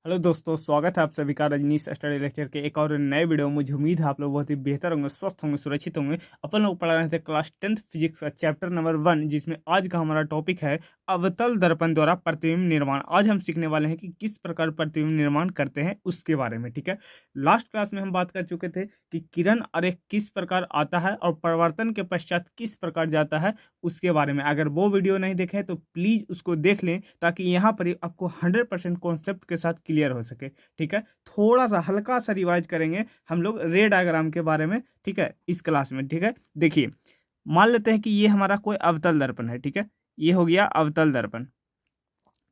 Hello दोस्तों, स्वागत है आप सभी का रजनीश स्टडी लेक्चर के एक और नए वीडियो में। मुझे उम्मीद है आप लोग बहुत ही बेहतर होंगे, स्वस्थ होंगे, सुरक्षित होंगे। अपन लोग पढ़ा रहे थे क्लास 10th फिजिक्स का चैप्टर नंबर 1, जिसमें आज का हमारा टॉपिक है अवतल दर्पण द्वारा प्रतिबिंब निर्माण। आज हम सीखने वाले हैं कि किस प्रकार प्रतिबिंब निर्माण करते हैं उसके बारे में। ठीक है, लास्ट क्लास में हम बात कर चुके थे कि किरण आरेख किस प्रकार आता है और परिवर्तन के पश्चात किस प्रकार जाता है उसके बारे में। अगर वो वीडियो नहीं देखे तो प्लीज़ उसको देख लें, ताकि यहाँ पर आपको 100% कॉन्सेप्ट के साथ क्लियर हो सके। ठीक है, थोड़ा सा हल्का सा रिवाइज करेंगे हम लोग रे डायग्राम के बारे में। ठीक है, इस क्लास में। ठीक है, देखिए, मान लेते हैं कि ये हमारा कोई अवतल दर्पण है। ठीक है, ये हो गया अवतल दर्पण।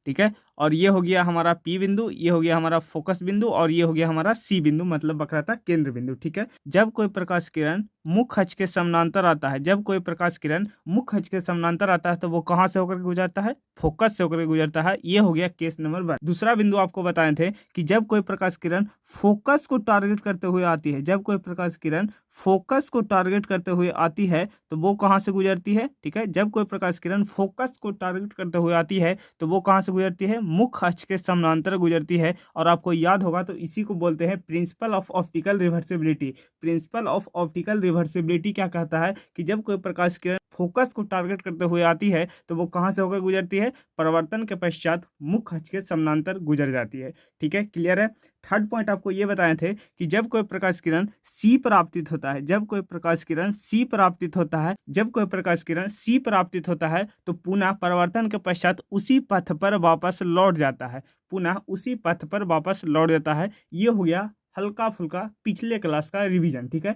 ठीक है, और ये हो गया हमारा P बिंदु, ये हो गया हमारा फोकस बिंदु, और ये हो गया हमारा C बिंदु, मतलब वक्रता केंद्र बिंदु। ठीक है, जब कोई प्रकाश किरण मुख्य अक्ष के समानांतर आता है, जब कोई प्रकाश किरण मुख्य अक्ष के समानांतर आता है तो वो कहाँ से होकर गुजरता है? फोकस से होकर गुजरता है। ये हो गया केस नंबर 1। दूसरा बिंदु आपको बताए थे कि जब कोई प्रकाश किरण फोकस को टारगेट करते हुए आती है, जब कोई प्रकाश किरण फोकस को टारगेट करते हुए आती है तो वो कहाँ से गुजरती है? ठीक है, जब कोई प्रकाश किरण फोकस को टारगेट करते हुए आती है तो वो कहाँ से गुजरती है? मुख्य अक्ष के समानांतर गुजरती है। और आपको याद होगा तो इसी को बोलते हैं principle of optical reversibility. Principle of optical reversibility क्या कहता है कि जब कोई प्रकाश किरण फोकस को टारगेट करते हुए आती है तो वो कहाँ से होकर गुजरती है? परिवर्तन के पश्चात मुख्य अक्ष के समानांतर गुजर जाती है। ठीक है, क्लियर है। थर्ड पॉइंट आपको ये बताए थे कि जब कोई प्रकाश किरण सी पर आपतित होता है, जब कोई प्रकाश किरण सी पर आपतित होता है, जब कोई प्रकाश किरण सी पर आपतित होता है तो पुनः परिवर्तन के पश्चात उसी पथ पर वापस लौट जाता है, पुनः उसी पथ पर वापस लौट जाता है। ये हो गया हल्का फुल्का पिछले क्लास का रिवीजन। ठीक है,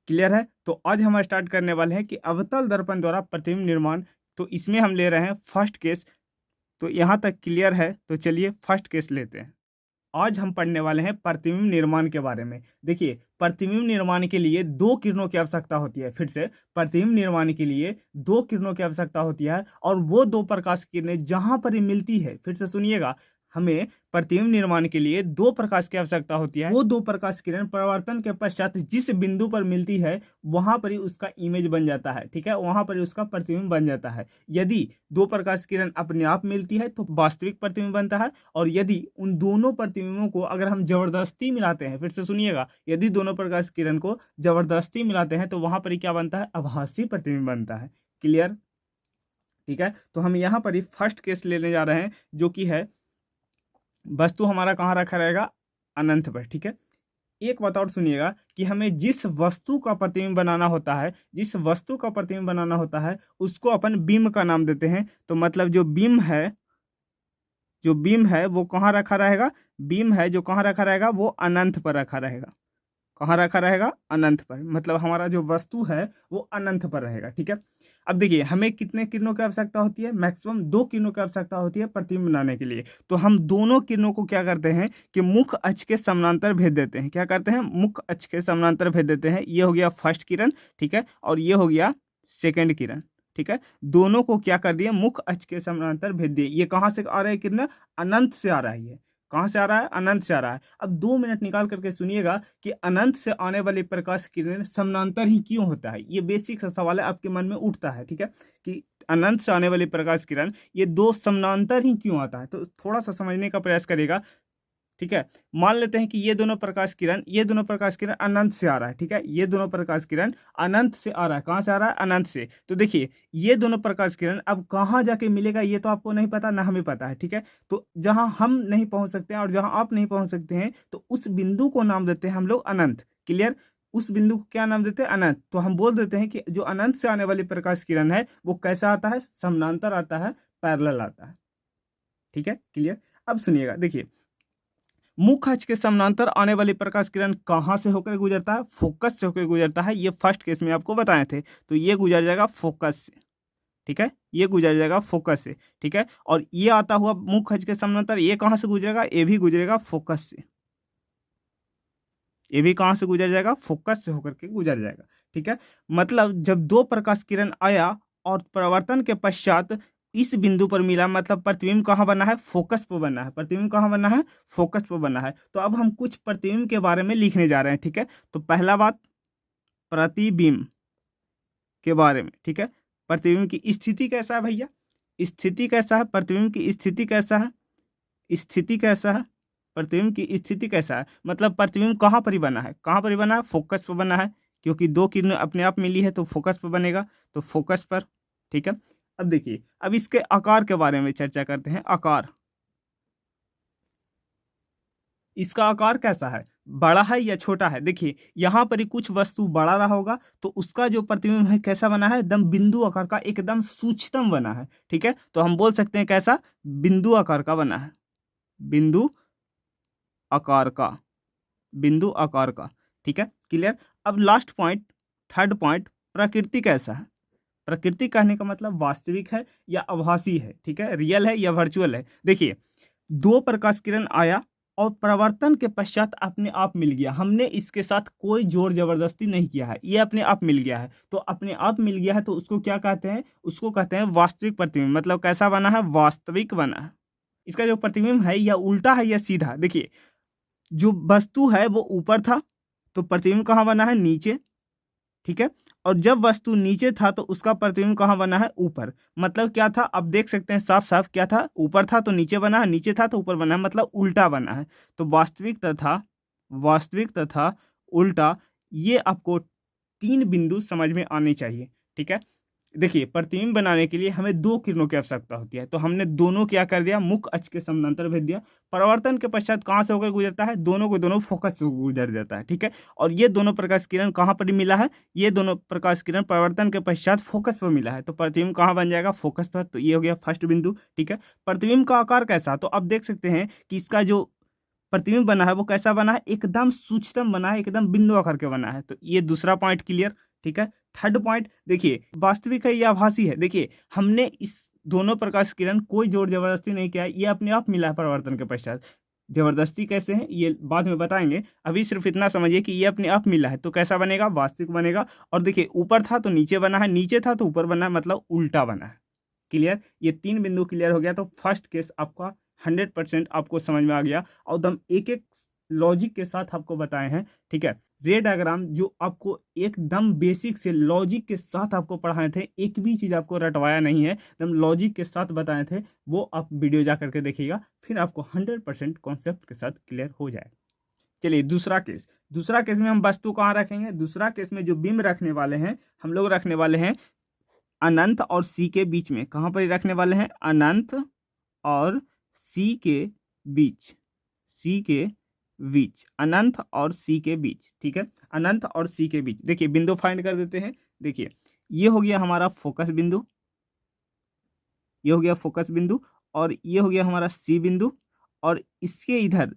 क्लियर है। तो आज हम स्टार्ट करने वाले हैं कि अवतल दर्पण द्वारा प्रतिबिंब निर्माण। तो इसमें हम ले रहे हैं फर्स्ट केस। तो यहाँ तक क्लियर है, तो चलिए फर्स्ट केस लेते हैं। आज हम पढ़ने वाले हैं प्रतिबिंब निर्माण के बारे में। देखिए, प्रतिबिंब निर्माण के लिए दो किरणों की आवश्यकता होती है। फिर से, प्रतिबिंब निर्माण के लिए दो किरणों की आवश्यकता होती है, और वो दो प्रकाश किरणें जहां पर ही मिलती है, फिर से सुनिएगा, हमें प्रतिबिंब निर्माण के लिए दो प्रकाश की आवश्यकता होती है। वो दो प्रकाश किरण परिवर्तन के पश्चात जिस बिंदु पर मिलती है वहां पर ही उसका इमेज बन जाता है। ठीक है, वहां पर ही उसका प्रतिबिंब बन जाता है। यदि दो प्रकाश किरण अपने आप मिलती है तो वास्तविक प्रतिबिंब बनता है, और यदि उन दोनों प्रतिबिंबों को अगर हम जबरदस्ती मिलाते हैं, फिर से सुनिएगा, यदि दोनों प्रकाश किरण को जबरदस्ती मिलाते हैं तो वहां पर ही क्या बनता है? आभासी प्रतिबिंब बनता है। क्लियर? ठीक है, तो हम यहाँ पर ही फर्स्ट केस लेने जा रहे हैं, जो कि है वस्तु हमारा कहाँ रखा रहेगा? अनंत पर। ठीक है, एक बात और सुनिएगा कि हमें जिस वस्तु का प्रतिबिंब बनाना होता है, जिस वस्तु का प्रतिबिंब बनाना होता है उसको अपन बीम का नाम देते हैं। तो मतलब जो बीम है, जो बीम है वो कहाँ रखा रहेगा? बीम है जो कहाँ रखा रहेगा? वो अनंत पर रखा रहेगा। कहाँ रखा रहेगा? अनंत पर। मतलब हमारा जो वस्तु है वो अनंत पर रहेगा। ठीक है, अब देखिए, हमें कितने किरणों की आवश्यकता होती है? मैक्सिमम दो किरणों की आवश्यकता होती है प्रतिबिंब बनाने के लिए। तो हम दोनों किरणों को क्या करते हैं कि मुख्य अक्ष के समानांतर भेज देते हैं। क्या करते हैं? मुख्य अक्ष के समानांतर भेज देते हैं। ये हो गया फर्स्ट किरण। ठीक है, और ये हो गया सेकेंड किरण। ठीक है, दोनों को क्या कर दिए? मुख्य अक्ष के समानांतर भेज दिए। ये कहाँ से आ रहा है किरण? अनंत से आ रहा है। ये कहाँ से आ रहा है? अनंत से आ रहा है। अब 2 मिनट निकाल करके सुनिएगा कि अनंत से आने वाली प्रकाश किरण समानांतर ही क्यों होता है। ये बेसिक सा सवाल है, आपके मन में उठता है। ठीक है, कि अनंत से आने वाली प्रकाश किरण ये दो समानांतर ही क्यों आता है, तो थोड़ा सा समझने का प्रयास करेगा। ठीक है, मान लेते हैं कि ये दोनों प्रकाश किरण, ये दोनों प्रकाश किरण अनंत से आ रहा है। ठीक है, ये दोनों प्रकाश किरण अनंत से आ रहा है। कहाँ से आ रहा है? अनंत से। तो देखिए, ये दोनों प्रकाश किरण अब कहाँ जाके मिलेगा ये तो आपको नहीं पता, ना हमें पता है। ठीक है, तो जहां हम नहीं पहुंच सकते हैं और जहां आप नहीं पहुंच सकते हैं, तो उस बिंदु को नाम देते हैं हम लोग अनंत। क्लियर? उस बिंदु को क्या नाम देते हैं? अनंत। तो हम बोल देते हैं कि जो अनंत से आने वाली प्रकाश किरण है वो कैसा आता है? समानांतर आता है, पैरेलल आता है। ठीक है, क्लियर? अब सुनिएगा, देखिए, मुख्य अक्ष के समानांतर आने वाली प्रकाश किरण कहाँ से होकर गुजरता है? फोकस से होकर गुजरता है। ये फर्स्ट केस में आपको बताए थे। तो ये गुजर जाएगा फोकस से। ठीक है, ये गुजर जाएगा फोकस से। ठीक है, और ये आता हुआ मुख्य अक्ष के समानांतर ये कहाँ से गुजरेगा? ये भी गुजरेगा फोकस से। ये भी कहाँ से गुजर जाएगा? फोकस से होकर के गुजर जाएगा। ठीक है, मतलब जब दो प्रकाश किरण आया और परिवर्तन के पश्चात इस बिंदु पर मिला, मतलब प्रतिबिंब कहाँ बना है? फोकस पर बना है। प्रतिबिंब कहाँ बना है? फोकस पर बना है। तो अब हम कुछ प्रतिबिंब के बारे में लिखने जा रहे हैं। ठीक है, तो पहला बात, प्रतिबिंब के बारे में। ठीक है, प्रतिबिंब की स्थिति कैसा है भैया? स्थिति कैसा है? प्रतिबिंब की स्थिति कैसा है? स्थिति कैसा है, प्रतिबिंब की स्थिति कैसा है, मतलब प्रतिबिंब कहाँ पर ही बना है, कहाँ पर ही बना है, फोकस पर बना है, क्योंकि दो किरणें अपने आप मिली है तो फोकस पर बनेगा, तो फोकस पर। ठीक है, अब देखिए, अब इसके आकार के बारे में चर्चा करते हैं। आकार, इसका आकार कैसा है, बड़ा है या छोटा है। देखिए यहाँ पर ही कुछ वस्तु बड़ा रहा होगा तो उसका जो प्रतिबिंब है कैसा बना है, एकदम बिंदु आकार का, एकदम सूक्ष्म बना है। ठीक है, तो हम बोल सकते हैं कैसा, बिंदु आकार का बना है, बिंदु आकार का, बिंदु आकार का। ठीक है, क्लियर। अब लास्ट पॉइंट, थर्ड पॉइंट, प्रकृति कैसा है। प्रकृति कहने का मतलब वास्तविक है या आभासी है, ठीक है, रियल है या वर्चुअल है। देखिए दो प्रकाश किरण आया और प्रवर्तन के पश्चात अपने आप मिल गया, हमने इसके साथ कोई जोर जबरदस्ती नहीं किया है, ये अपने आप मिल गया है। तो अपने आप मिल गया है तो उसको क्या कहते हैं, उसको कहते हैं वास्तविक प्रतिबिंब। मतलब कैसा बना है, वास्तविक बना है। इसका जो प्रतिबिंब है या उल्टा है या सीधा। देखिए जो वस्तु है वो ऊपर था तो प्रतिबिंब कहाँ बना है, नीचे। ठीक है, और जब वस्तु नीचे था तो उसका प्रतिबिंब कहाँ बना है, ऊपर। मतलब क्या था, अब देख सकते हैं साफ साफ, क्या था, ऊपर था तो नीचे बना है, नीचे था तो ऊपर बना है, मतलब उल्टा बना है। तो वास्तविक तथा उल्टा, ये आपको तीन बिंदु समझ में आने चाहिए। ठीक है, देखिए प्रतिबिंब बनाने के लिए हमें दो किरणों की आवश्यकता होती है, तो हमने दोनों क्या कर दिया, मुख्य अक्ष के समानांतर भेज दिया। परावर्तन के पश्चात कहाँ से होकर गुजरता है, दोनों को दोनों फोकस से गुजर जाता है। ठीक है, और ये दोनों प्रकाश किरण कहाँ पर मिला है, ये दोनों प्रकाश किरण परावर्तन के पश्चात फोकस पर मिला है, तो प्रतिबिंब कहाँ बन जाएगा, फोकस पर। तो ये हो गया फर्स्ट बिंदु। ठीक है, प्रतिबिंब का आकार कैसा, तो अब देख सकते हैं कि इसका जो प्रतिबिंब बना है वो कैसा बना है, एकदम सूक्ष्म बना है, एकदम बिंदु आकार के बना है। तो ये दूसरा पॉइंट क्लियर। ठीक है, थर्ड पॉइंट देखिए, वास्तविक है या आभासी है। देखिए हमने इस दोनों प्रकाश किरण कोई जोर जबरदस्ती नहीं किया है, ये अपने आप मिला है परावर्तन के पश्चात। जबरदस्ती कैसे है ये बाद में बताएंगे, अभी सिर्फ इतना समझिए कि ये अपने आप मिला है तो कैसा बनेगा, वास्तविक बनेगा। और देखिए ऊपर था तो नीचे बना है, नीचे था तो ऊपर बना है, मतलब उल्टा बना है। क्लियर, ये तीन बिंदु क्लियर हो गया। तो फर्स्ट केस आपका 100% आपको समझ में आ गया और एकदम एक एक लॉजिक के साथ आपको बताए हैं। ठीक है, रे डायग्राम जो आपको एकदम बेसिक से लॉजिक के साथ आपको पढ़ाए थे, एक भी चीज़ आपको रटवाया नहीं है, एकदम लॉजिक के साथ बताए थे, वो आप वीडियो जा करके देखिएगा, फिर आपको 100% कॉन्सेप्ट के साथ क्लियर हो जाए। चलिए दूसरा केस, दूसरा केस में हम वस्तु कहाँ रखेंगे, दूसरा केस में जो बिंब रखने वाले हैं हम लोग रखने वाले हैं अनंत और सी के बीच में। कहाँ पर रखने वाले हैं, अनंत और सी के बीच, सी के बीच, अनंत और सी के बीच। ठीक है, अनंत और सी के बीच। देखिए बिंदु फाइंड कर देते हैं। देखिए ये हो गया हमारा फोकस बिंदु, ये हो गया फोकस बिंदु, और ये हो गया हमारा सी बिंदु, और इसके इधर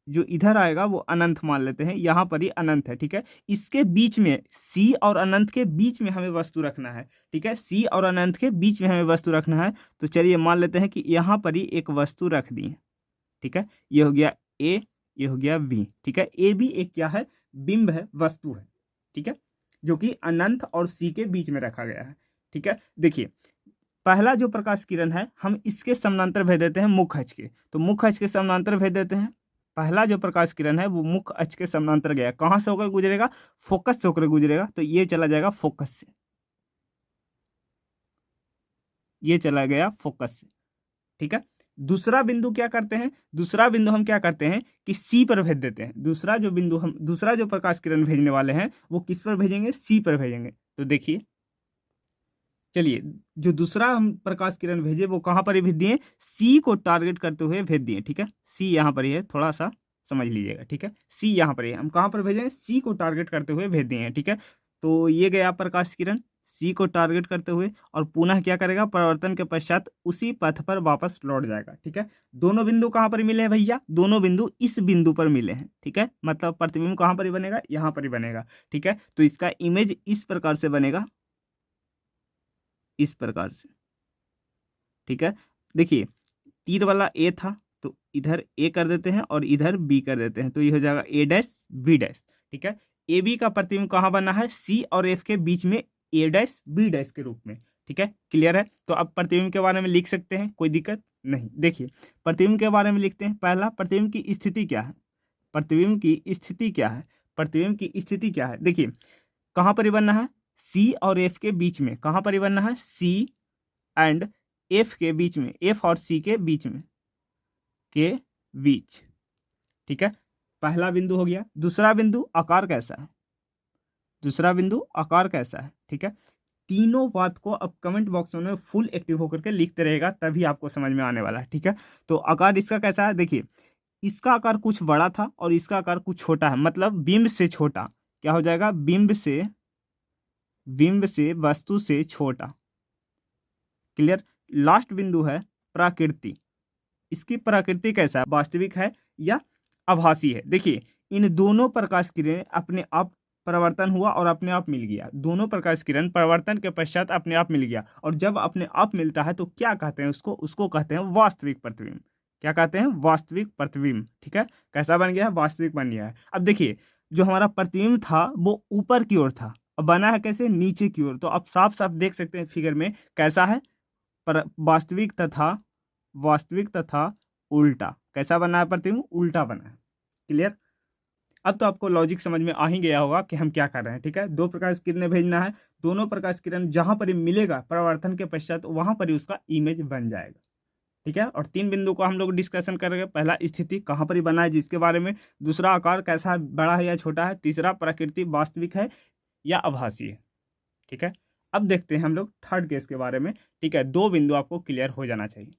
जो इधर आएगा वो अनंत मान लेते हैं, यहाँ पर ही अनंत है। ठीक है, इसके बीच में सी और अनंत के बीच में हमें वस्तु रखना है। ठीक है, सी और अनंत के बीच में हमें वस्तु रखना है। तो चलिए मान लेते हैं कि यहाँ पर ही एक वस्तु रख दी है। ठीक है, ये हो गया ए, ये हो गया बी। ठीक है, ए भी एक क्या है, बिंब है, वस्तु है। ठीक है, जो कि अनंत और सी के बीच में रखा गया है। ठीक है, देखिए पहला जो प्रकाश किरण है हम इसके समानांतर भेज देते हैं मुख्य अक्ष के, तो मुख्य अक्ष के समानांतर भेज देते हैं। पहला जो प्रकाश किरण है वो मुख्य अक्ष के समानांतर गया, कहाँ से होकर गुजरेगा, फोकस से होकर गुजरेगा, तो ये चला जाएगा फोकस से, ये चला गया फोकस से। ठीक है, दूसरा बिंदु क्या करते हैं, दूसरा बिंदु हम क्या करते हैं कि सी पर भेज देते हैं। दूसरा जो बिंदु हम, दूसरा जो प्रकाश किरण भेजने वाले हैं वो किस पर भेजेंगे, सी पर भेजेंगे। तो देखिए चलिए, जो दूसरा हम प्रकाश किरण भेजे वो कहाँ पर ही भेज दिए, सी को टारगेट करते हुए भेज दिए। ठीक है, सी यहाँ पर ही है, थोड़ा सा समझ लीजिएगा। ठीक है, सी यहाँ पर ही है, हम कहाँ पर भेजें, सी को टारगेट करते हुए भेज दिए हैं। ठीक है, तो ये गया प्रकाश किरण सी को टारगेट करते हुए, और पुनः क्या करेगा, परिवर्तन के पश्चात उसी पथ पर वापस लौट जाएगा। ठीक है, दोनों बिंदु कहाँ पर मिले हैं भैया, दोनों बिंदु इस बिंदु पर मिले हैं। ठीक है, मतलब प्रतिबिंब कहाँ पर ही बनेगा, यहाँ पर ही बनेगा। ठीक है, तो इसका इमेज इस प्रकार से बनेगा, इस प्रकार से। ठीक है, देखिए तीर वाला ए था तो इधर ए कर देते हैं और इधर बी कर देते हैं, तो ये हो जाएगा ए डैश बी डैश। ठीक है, ए बी का प्रतिबिंब कहाँ बना है, सी और एफ के बीच में ए डैश बी डैश के रूप में। ठीक है, क्लियर है। तो अब प्रतिबिंब के बारे में लिख सकते हैं, कोई दिक्कत नहीं। देखिए प्रतिबिंब के बारे में लिखते हैं। पहला, प्रतिबिंब की स्थिति क्या है, प्रतिबिंब की स्थिति क्या है, प्रतिबिंब की स्थिति क्या है। देखिए कहाँ पर बनना है, सी और एफ के बीच में, कहाँ पर बनना है, सी एंड एफ के बीच में, एफ और सी के बीच में। के बीच। ठीक है, पहला बिंदु हो गया। दूसरा बिंदु आकार कैसा है, दूसरा बिंदु आकार कैसा है। ठीक है, तीनों बात को अब कमेंट बॉक्स में फुल एक्टिव होकर के लिखते रहेगा, तभी आपको समझ में आने वाला है। ठीक है, तो आकार इसका कैसा है, देखिए इसका आकार कुछ बड़ा था और इसका आकार कुछ छोटा है, मतलब बिंब से छोटा। क्या हो जाएगा, बिंब से वस्तु से छोटा। क्लियर। लास्ट बिंदु है प्रकृति। इसकी प्रकृति कैसा है, वास्तविक है या आभासी है। देखिए इन दोनों प्रकाश किरण अपने आप परिवर्तन हुआ और अपने आप मिल गया। दोनों प्रकाश किरण परिवर्तन के पश्चात अपने आप मिल गया, और जब अपने आप मिलता है तो क्या कहते हैं उसको, उसको कहते हैं वास्तविक प्रतिबिंब। क्या कहते हैं, वास्तविक प्रतिबिंब। ठीक है, कैसा बन गया है, वास्तविक बन गया है। अब देखिए जो हमारा प्रतिबिंब था वो ऊपर की ओर था, अब बना है कैसे, नीचे की ओर। तो अब साफ साफ देख सकते हैं फिगर में कैसा है, वास्तविक तथा उल्टा। कैसा बना है प्रतिबिंब, उल्टा बना है। क्लियर। अब तो आपको लॉजिक समझ में आ ही गया होगा कि हम क्या कर रहे हैं। ठीक है, दो प्रकाश किरणें भेजना है, दोनों प्रकाश किरण जहां पर ही मिलेगा परावर्तन के पश्चात वहां पर ही उसका इमेज बन जाएगा। ठीक है, और तीन बिंदु को हम लोग डिस्कशन करेंगे। पहला स्थिति कहां पर ही बना है जिसके बारे में, दूसरा आकार कैसा है, बड़ा है या छोटा है, तीसरा प्रकृति वास्तविक है या आभासी है। ठीक है, अब देखते हैं हम लोग थर्ड केस के बारे में। ठीक है, दो बिंदु आपको क्लियर हो जाना चाहिए।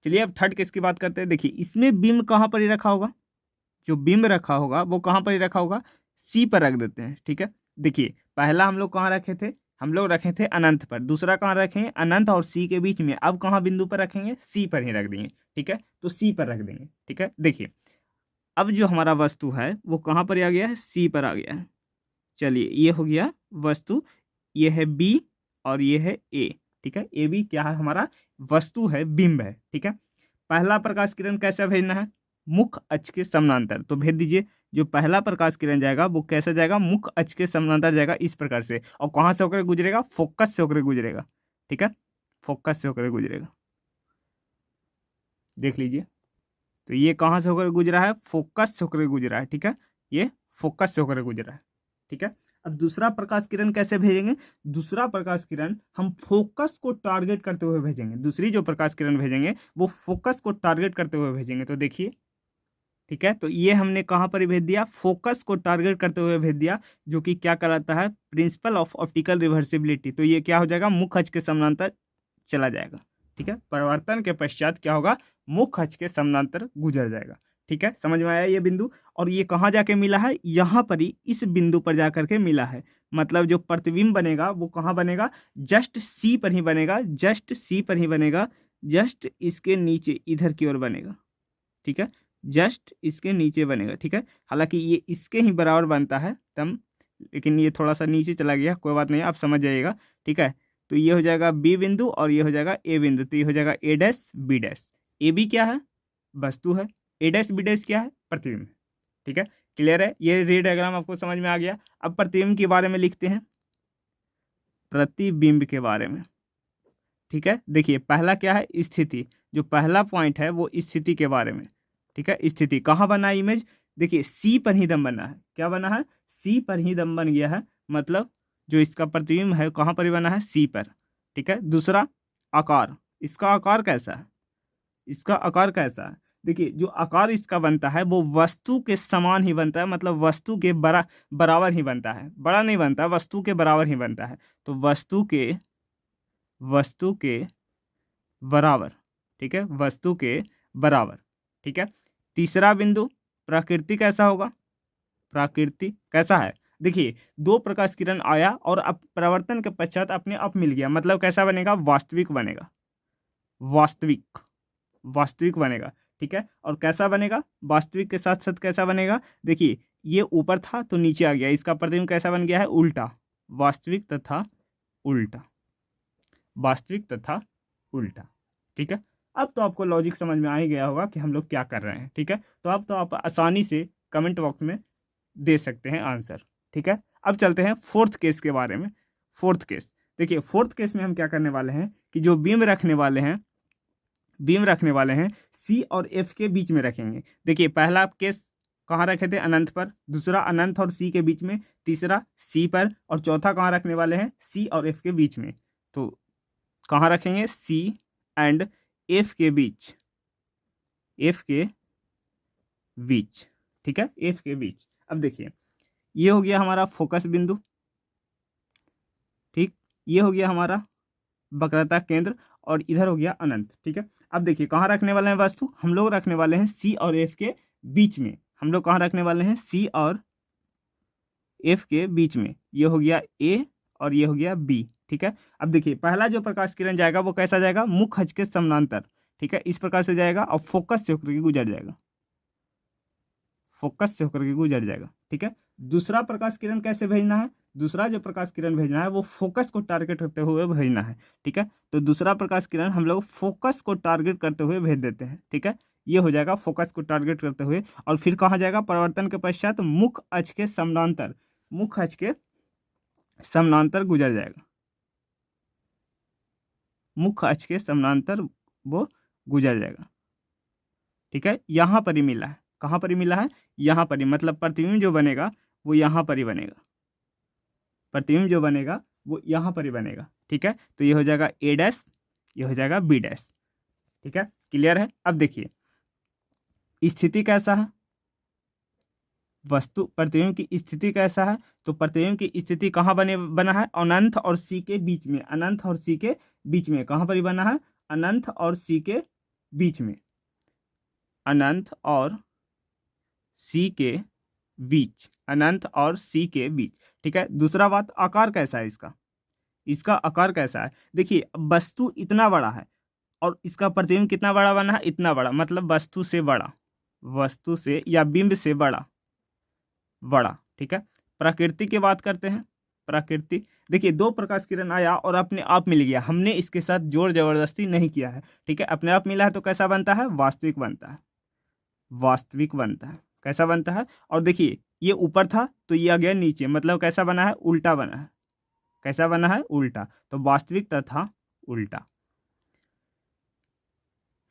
चलिए अब थर्ड केस की बात करते हैं। देखिए इसमें बिंब कहां पर ही रखा होगा, जो बिंब रखा होगा वो कहां पर ही रखा होगा, सी पर रख देते हैं। ठीक है, देखिए पहला हम लोग कहां रखे थे, हम लोग रखे थे अनंत पर, दूसरा कहां रखेंगे, अनंत और सी के बीच में। अब कहां बिंदु पर रखेंगे, सी पर ही रख देंगे। ठीक है, तो सी पर रख देंगे। ठीक है, देखिए अब जो हमारा वस्तु है वो कहां पर आ गया है, सी पर आ गया है। चलिए ये हो गया वस्तु, ये है बी और ये है ए। ठीक है, ए बी क्या है, हमारा वस्तु है, बिंब है। ठीक है, पहला प्रकाश किरण कैसे भेजना है, मुख्य अक्ष के समानांतर। तो भेज दीजिए, जो पहला प्रकाश किरण जाएगा वो कैसे जाएगा, मुख्य अक्ष के समानांतर जाएगा इस प्रकार से। और कहां से होकर गुजरेगा, फोकस से होकर गुजरेगा। ठीक है, फोकस से होकर गुजरेगा, देख लीजिए। तो ये कहां से होकर गुजरा है, फोकस से होकर गुजरा है। ठीक है, ये फोकस से होकर गुजरा है। ठीक है, अब दूसरा प्रकाश किरण कैसे भेजेंगे, दूसरा प्रकाश किरण हम फोकस को टारगेट करते हुए भेजेंगे। दूसरी जो प्रकाश किरण भेजेंगे वो फोकस को टारगेट करते हुए भेजेंगे। तो देखिए, ठीक है, तो ये हमने कहां पर भेज दिया, फोकस को टारगेट करते हुए भेज दिया, जो कि क्या कहलाता है, प्रिंसिपल ऑफ ऑप्टिकल रिवर्सिबिलिटी। तो ये क्या हो जाएगा, मुख्य अक्ष के समानांतर चला जाएगा। ठीक है, परिवर्तन के पश्चात क्या होगा, मुख्य अक्ष के समानांतर गुजर जाएगा। ठीक है, समझ में आया ये बिंदु। और ये कहाँ जाके मिला है, यहाँ पर ही इस बिंदु पर जाकर के मिला है। मतलब जो प्रतिबिंब बनेगा वो कहाँ बनेगा, जस्ट सी पर ही बनेगा, जस्ट सी पर ही बनेगा, जस्ट इसके नीचे इधर की ओर बनेगा। ठीक है, जस्ट इसके नीचे बनेगा। ठीक है, हालांकि ये इसके ही बराबर बनता है तम, लेकिन ये थोड़ा सा नीचे चला गया, कोई बात नहीं, आप समझ जाइएगा। ठीक है, तो ये हो जाएगा बी बिंदु और ये हो जाएगा ए बिंदु। तो ये हो जाएगा A dash B dash. A B क्या है, वस्तु है, ए डैश बी डैश क्या है, प्रतिबिंब। ठीक है, क्लियर है, ये रे डायग्राम आपको समझ में आ गया। अब प्रतिबिंब के बारे में लिखते हैं, प्रतिबिंब के बारे में। ठीक है, देखिए पहला क्या है, स्थिति। जो पहला पॉइंट है वो स्थिति के बारे में। ठीक है, स्थिति कहाँ बना है इमेज, देखिए सी पर ही दम बना है। क्या बना है, सी पर ही दम बन गया है, मतलब जो इसका प्रतिबिंब है कहाँ पर ही बना है, सी पर। ठीक है, दूसरा आकार, इसका आकार कैसा है, इसका आकार कैसा है, देखिए जो आकार इसका बनता है वो वस्तु के समान ही बनता है, मतलब वस्तु के बराबर ही बनता है, बड़ा नहीं बनता, वस्तु के बराबर ही बनता है। तो वस्तु के बराबर। ठीक है, वस्तु के बराबर। ठीक है, तीसरा बिंदु प्रकृति कैसा होगा, प्रकृति कैसा है, देखिए दो प्रकाश किरण आया और अब परिवर्तन के पश्चात अपने आप मिल गया, मतलब कैसा बनेगा, वास्तविक बनेगा, वास्तविक बनेगा। ठीक है, और कैसा बनेगा, वास्तविक के साथ साथ कैसा बनेगा, देखिए ये ऊपर था तो नीचे आ गया, इसका प्रतिबिंब कैसा बन गया है, उल्टा, वास्तविक तथा उल्टा, वास्तविक तथा उल्टा। ठीक है, अब तो आपको लॉजिक समझ में आ ही गया होगा कि हम लोग क्या कर रहे हैं। ठीक है, तो अब तो आप आसानी से कमेंट बॉक्स में दे सकते हैं आंसर। ठीक है, अब चलते हैं फोर्थ केस के बारे में। फोर्थ केस, देखिए फोर्थ केस में हम क्या करने वाले हैं कि जो बीम रखने वाले हैं सी और एफ के बीच में रखेंगे। देखिए पहला केस कहाँ रखे थे, अनंत पर, दूसरा अनंत और सी के बीच में, तीसरा सी पर, और चौथा कहाँ रखने वाले हैं, सी और एफ के बीच में। तो कहाँ रखेंगे, सी एंड एफ के बीच। एफ के बीच, ठीक है, एफ के बीच। अब देखिए ये हो गया हमारा फोकस बिंदु, ठीक, ये हो गया हमारा वक्रता केंद्र और इधर हो गया अनंत, ठीक है। अब देखिए कहाँ रखने वाले हैं वस्तु, हम लोग रखने वाले हैं सी और एफ के बीच में। हम लोग कहाँ रखने वाले हैं, सी और एफ के बीच में। ये हो गया ए और ये हो गया बी, ठीक है। अब देखिए पहला जो प्रकाश किरण जाएगा वो कैसा जाएगा, मुख्य अक्ष के समानांतर, ठीक है, इस प्रकार से जाएगा और फोकस से होकर के गुजर जाएगा, फोकस से होकर के गुजर जाएगा, ठीक है। दूसरा प्रकाश किरण कैसे भेजना है, दूसरा जो प्रकाश किरण भेजना है वो फोकस को टारगेट करते हुए भेजना है, ठीक है। तो दूसरा प्रकाश किरण हम लोग फोकस को टारगेट करते हुए भेज देते हैं, ठीक है। ये हो जाएगा फोकस को टारगेट करते हुए, और फिर कहाँ जाएगा, परिवर्तन के पश्चात मुख्य अक्ष के समानांतर, मुख्य अक्ष के समानांतर गुजर जाएगा, मुख्य अक्ष के समानांतर वो गुजर जाएगा, ठीक है। यहाँ पर ही मिला है, कहाँ पर ही मिला है, यहाँ पर ही, मतलब प्रतिबिंब जो बनेगा वो यहाँ पर ही बनेगा, प्रतिबिंब जो बनेगा वो यहाँ पर ही बनेगा, ठीक है। तो ये हो जाएगा ए डैश, ये हो जाएगा बी डैश, ठीक है, क्लियर है। अब देखिए स्थिति कैसा है, वस्तु प्रतिबिंब की स्थिति कैसा है, तो प्रतिबिंब की स्थिति कहाँ बना है, अनंत और सी के बीच में, अनंत और सी के बीच में, कहाँ पर ही बना है, अनंत और सी के बीच में, अनंत और सी के बीच, अनंत और सी के बीच, ठीक है। दूसरा बात, आकार कैसा है इसका, इसका आकार कैसा है, देखिए वस्तु इतना बड़ा है और इसका प्रतिबिंब कितना बड़ा बना है, इतना बड़ा, मतलब वस्तु से बड़ा, वस्तु से या बिंब से बड़ा, बड़ा, ठीक है। प्रकृति की बात करते हैं, प्रकृति देखिए दो प्रकाश किरण आया और अपने आप मिल गया, हमने इसके साथ जोर जबरदस्ती नहीं किया है, ठीक है। अपने आप मिला है तो कैसा बनता है, वास्तविक बनता है, वास्तविक बनता है, कैसा बनता है। और देखिए ये ऊपर था तो ये आ गया नीचे, मतलब कैसा बना है, उल्टा बना है, कैसा बना है, उल्टा, तो वास्तविक तथा उल्टा।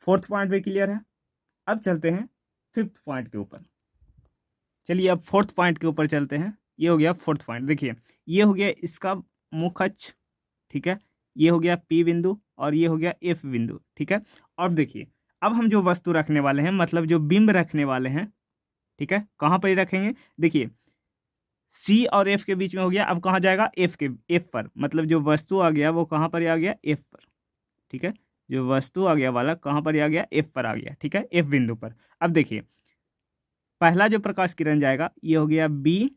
फोर्थ पॉइंट भी क्लियर है। अब चलते हैं फिफ्थ पॉइंट के ऊपर, चलिए अब फोर्थ पॉइंट के ऊपर चलते हैं। ये हो गया फोर्थ पॉइंट, देखिए ये हो गया इसका मुख्य अक्ष, ठीक है, ये हो गया पी बिंदु और ये हो गया एफ बिंदु, ठीक है। अब देखिए अब हम जो वस्तु रखने वाले हैं, मतलब जो बिंब रखने वाले हैं, ठीक है, कहाँ पर ही रखेंगे, देखिए सी और एफ के बीच में हो गया, अब कहाँ जाएगा, एफ पर, मतलब जो वस्तु आ गया वो कहाँ पर आ गया, एफ पर, ठीक है, जो वस्तु आ गया वाला कहाँ पर आ गया, एफ पर आ गया, ठीक है, एफ बिंदु पर। अब देखिए पहला जो प्रकाश किरण जाएगा ये हो गया बी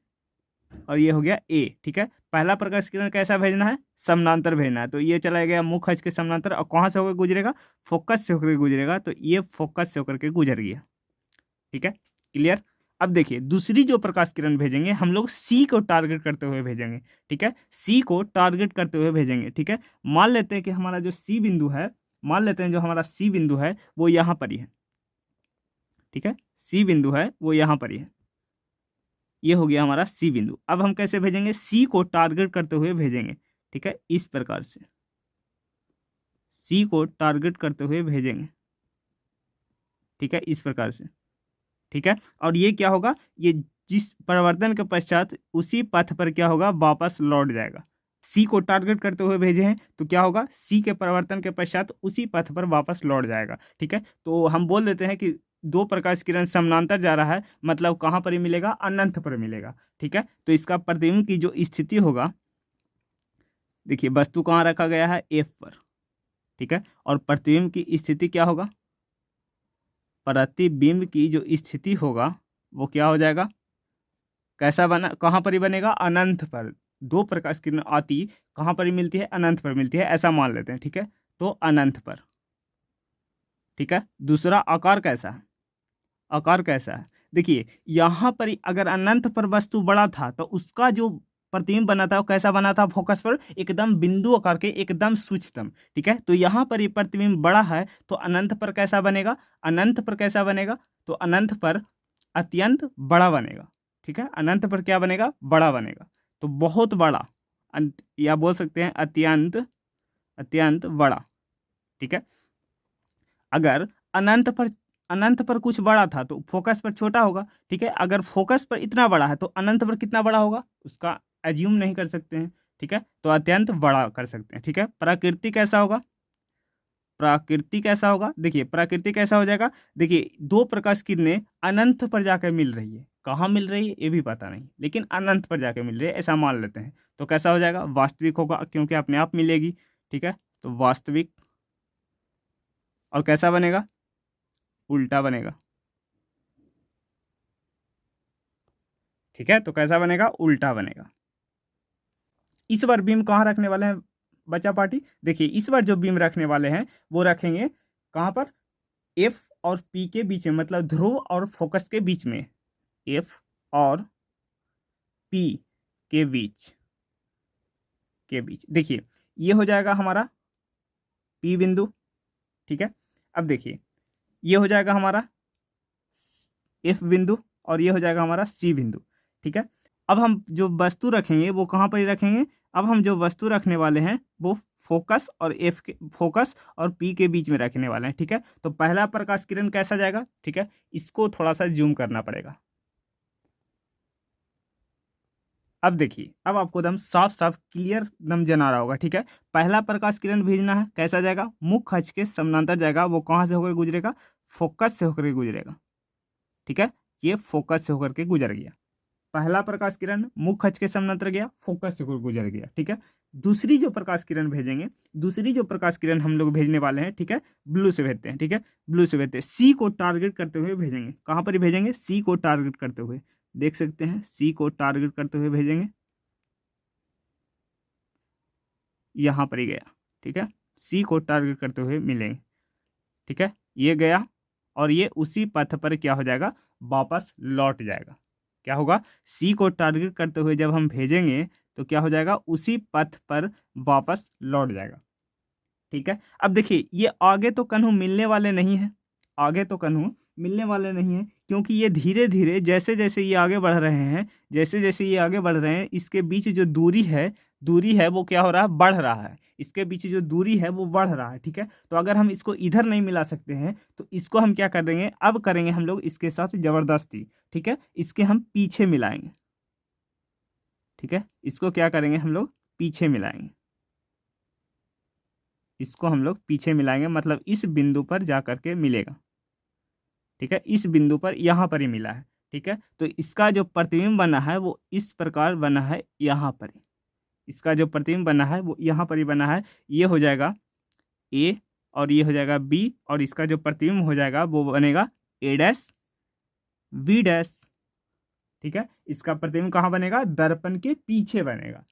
और ये हो गया ए, ठीक है। पहला प्रकाश किरण कैसा भेजना है, समानांतर भेजना है, तो ये चला गया मुख्य अक्ष के समानांतर, और कहाँ से होकर गुजरेगा, फोकस से होकर गुजरेगा, तो ये फोकस से होकर के गुजर गया, ठीक है, क्लियर। अब देखिए दूसरी जो प्रकाश किरण भेजेंगे हम लोग सी को टारगेट करते हुए भेजेंगे, ठीक है, सी को टारगेट करते हुए भेजेंगे, ठीक है। मान लेते हैं कि हमारा जो सी बिंदु है, मान लेते हैं जो हमारा सी बिंदु है वो यहाँ पर ही है, ठीक है, सी बिंदु है वो यहाँ पर ही है, ये हो गया हमारा सी बिंदु। अब हम कैसे भेजेंगे, सी को टारगेट करते हुए भेजेंगे, ठीक है, इस प्रकार से सी को टारगेट करते हुए भेजेंगे, ठीक है, इस प्रकार से, ठीक है। और ये क्या होगा, ये जिस परिवर्तन के पश्चात उसी पथ पर क्या होगा, वापस लौट जाएगा। सी को टारगेट करते हुए भेजे हैं तो क्या होगा, सी के परिवर्तन के पश्चात उसी पथ पर वापस लौट जाएगा, ठीक है। तो हम बोल देते हैं कि दो प्रकाश किरण समानांतर जा रहा है, मतलब कहाँ पर ही मिलेगा, अनंत पर मिलेगा, ठीक है। तो इसका प्रतिबिंब की जो स्थिति होगा, देखिए वस्तु कहाँ रखा गया है, एफ पर, ठीक है, और प्रतिबिंब की स्थिति क्या होगा, प्रतिबिंब की जो स्थिति होगा वो क्या हो जाएगा, कैसा बना, कहाँ पर ही बनेगा, अनंत पर। दो प्रकाश किरण आती कहाँ पर ही मिलती है, अनंत पर मिलती है, ऐसा मान लेते हैं, ठीक है, तो अनंत पर, ठीक है। दूसरा आकार कैसा है, आकार कैसा है, देखिए यहाँ पर ही अगर अनंत पर वस्तु बड़ा था तो उसका जो प्रतिबिंब बना था वो कैसा बना था, फोकस पर एकदम बिंदु आकार के, एकदम सूक्ष्म, ठीक है। तो यहाँ पर ही प्रतिबिंब बड़ा है तो अनंत पर कैसा बनेगा, अनंत पर कैसा बनेगा, तो अनंत पर अत्यंत बड़ा बनेगा, ठीक है, अनंत पर क्या बनेगा, बड़ा बनेगा, तो बहुत बड़ा, या बोल सकते हैं अत्यंत, अत्यंत बड़ा, ठीक है। अगर अनंत पर कुछ बड़ा था तो फोकस पर छोटा होगा, ठीक है। अगर फोकस पर इतना बड़ा है तो अनंत पर कितना बड़ा होगा, उसका एज्यूम नहीं कर सकते हैं, ठीक है, तो अत्यंत बड़ा कर सकते हैं, ठीक है। प्रकृति कैसा होगा, प्राकृति कैसा होगा, देखिए प्राकृति कैसा हो जाएगा, देखिए दो प्रकाश किरणें अनंत पर जाकर मिल रही है, कहाँ मिल रही है ये भी पता नहीं, लेकिन अनंत पर जाकर मिल रही है ऐसा मान लेते हैं, तो कैसा हो जाएगा, वास्तविक होगा क्योंकि अपने आप मिलेगी, ठीक है, तो वास्तविक। और कैसा बनेगा, उल्टा बनेगा, ठीक है, तो कैसा बनेगा, उल्टा बनेगा। इस बार बीम कहाँ रखने वाले हैं बच्चा पार्टी, देखिए इस बार जो बीम रखने वाले हैं वो रखेंगे कहाँ पर, एफ और पी के बीच में, मतलब ध्रुव और फोकस के बीच में, एफ और पी के बीच देखिए ये हो जाएगा हमारा पी बिंदु, ठीक है। अब देखिए ये हो जाएगा हमारा एफ बिंदु और ये हो जाएगा हमारा सी बिंदु, ठीक है। अब हम जो वस्तु रखेंगे वो कहाँ पर ही रखेंगे, अब हम जो वस्तु रखने वाले हैं वो फोकस और फोकस और पी के बीच में रखने वाले हैं, ठीक है। तो पहला प्रकाश किरण कैसा जाएगा, ठीक है, इसको थोड़ा सा जूम करना पड़ेगा। अब देखिए अब आपको एकदम साफ साफ क्लियर एकदम जना रहा होगा, ठीक है। पहला प्रकाश किरण भेजना है, कैसा जाएगा, मुख्य अक्ष के समानांतर जाएगा, वो कहाँ से होकर गुजरेगा, फोकस से होकर गुजरेगा, ठीक है, ये फोकस से होकर के गुजर गया। पहला प्रकाश किरण मुख्य अक्ष के समानांतर गया, फोकस से गुजर गया, ठीक है। दूसरी जो प्रकाश किरण भेजेंगे, दूसरी जो प्रकाश किरण हम लोग भेजने वाले हैं, ठीक है, ब्लू से भेजते हैं, ठीक है, ब्लू से भेजते हैं, सी को टारगेट करते हुए भेजेंगे, कहाँ पर ही भेजेंगे, सी को टारगेट करते हुए, देख सकते हैं सी को टारगेट करते हुए भेजेंगे, यहाँ पर ही गया, ठीक है, सी को टारगेट करते हुए मिलेंगे, ठीक है, ये गया और ये उसी पथ पर क्या हो जाएगा, वापस लौट जाएगा। क्या होगा, सी को टारगेट करते हुए जब हम भेजेंगे तो क्या हो जाएगा, उसी पथ पर वापस लौट जाएगा, ठीक है। अब देखिए ये आगे तो कन्हू मिलने वाले नहीं है, आगे तो कन्हू मिलने वाले नहीं है, क्योंकि ये धीरे धीरे जैसे जैसे ये आगे बढ़ रहे हैं, जैसे जैसे ये आगे बढ़ रहे हैं, इसके बीच जो दूरी है वो क्या हो रहा है, बढ़ रहा है, इसके बीच जो दूरी है वो बढ़ रहा है, ठीक है। तो अगर हम इसको इधर नहीं मिला सकते हैं तो इसको हम क्या कर देंगे, अब करेंगे हम लोग इसके साथ जबरदस्ती, ठीक है, इसके हम पीछे मिलाएंगे, ठीक है, इसको क्या करेंगे हम लोग पीछे मिलाएंगे, इसको हम लोग पीछे मिलाएंगे, मतलब इस बिंदु पर जा करके मिलेगा, ठीक है, इस बिंदु पर यहाँ पर ही मिला है, ठीक है। तो इसका जो प्रतिबिंब बना है वो इस प्रकार बना है, यहाँ पर ही इसका जो प्रतिबिंब बना है वो यहाँ पर ही बना है, ये हो जाएगा ए और ये हो जाएगा बी और इसका जो प्रतिबिंब हो जाएगा वो बनेगा ए डैश बी डैश, ठीक है। इसका प्रतिबिंब कहाँ बनेगा, दर्पण के पीछे बनेगा।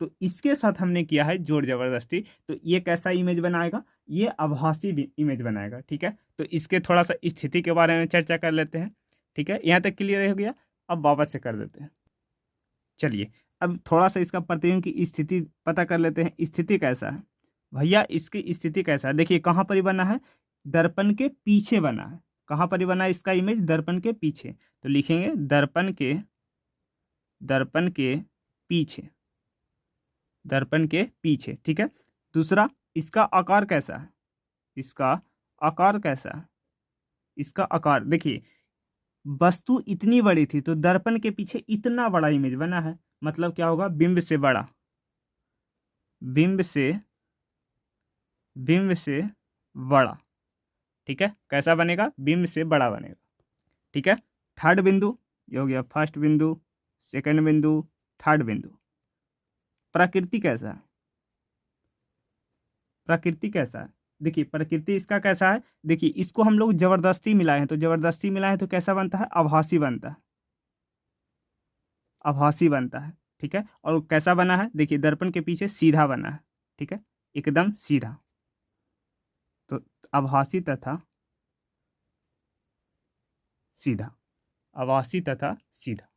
तो इसके साथ हमने किया है जोर जबरदस्ती, तो ये कैसा इमेज बनाएगा, ये आभासी इमेज बनाएगा, ठीक है। तो इसके थोड़ा सा स्थिति के बारे में चर्चा कर लेते हैं, ठीक है, यहाँ तक क्लियर हो गया। अब वापस से कर देते हैं, चलिए अब थोड़ा सा इसका प्रतिबिंब की स्थिति पता कर लेते हैं। स्थिति कैसा है भैया, इसकी स्थिति कैसा है, देखिए कहाँ पर ही बना है, दर्पण के पीछे बना है, कहाँ पर ही बना है इसका इमेज, दर्पण के पीछे, तो लिखेंगे दर्पण के पीछे, दर्पण के पीछे, ठीक है। दूसरा इसका आकार कैसा है, इसका आकार कैसा है, इसका आकार देखिए वस्तु इतनी बड़ी थी तो दर्पण के पीछे इतना बड़ा इमेज बना है, मतलब क्या होगा, बिंब से बड़ा, बिंब से बड़ा, ठीक है, कैसा बनेगा, बिंब से बड़ा बनेगा, ठीक है। थर्ड बिंदु ये हो गया, फर्स्ट बिंदु, सेकंड बिंदु, थर्ड बिंदु। प्रकृति कैसा है, प्रकृति कैसा है, देखिए प्रकृति इसका कैसा है, देखिए इसको हम लोग जबरदस्ती मिलाए हैं, तो जबरदस्ती मिलाए हैं तो कैसा बनता है, आभासी बनता है, आभासी बनता है, ठीक है। और कैसा बना है, देखिए दर्पण के पीछे सीधा बना है, ठीक है, एकदम सीधा, तो आभासी तथा सीधा, आभासी तथा सीधा,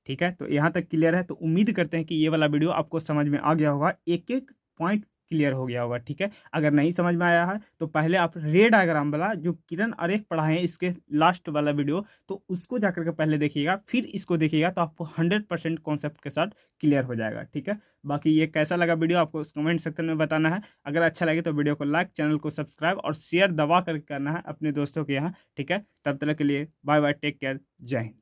ठीक है। तो यहाँ तक क्लियर है, तो उम्मीद करते हैं कि ये वाला वीडियो आपको समझ में आ गया होगा, एक एक पॉइंट क्लियर हो गया होगा, ठीक है। अगर नहीं समझ में आया है तो पहले आप रे डायग्राम वाला जो किरण आरेख पढ़ाए हैं इसके लास्ट वाला वीडियो, तो उसको जाकर के पहले देखिएगा, फिर इसको देखिएगा, तो आपको 100% कॉन्सेप्ट के साथ क्लियर हो जाएगा, ठीक है। बाकी ये कैसा लगा वीडियो आपको कमेंट सेक्शन में बताना है। अगर अच्छा लगे तो वीडियो को लाइक, चैनल को सब्सक्राइब और शेयर दबा करके करना है अपने दोस्तों के यहाँ, ठीक है। तब तक के लिए बाय बाय, टेक केयर, जय हिंद।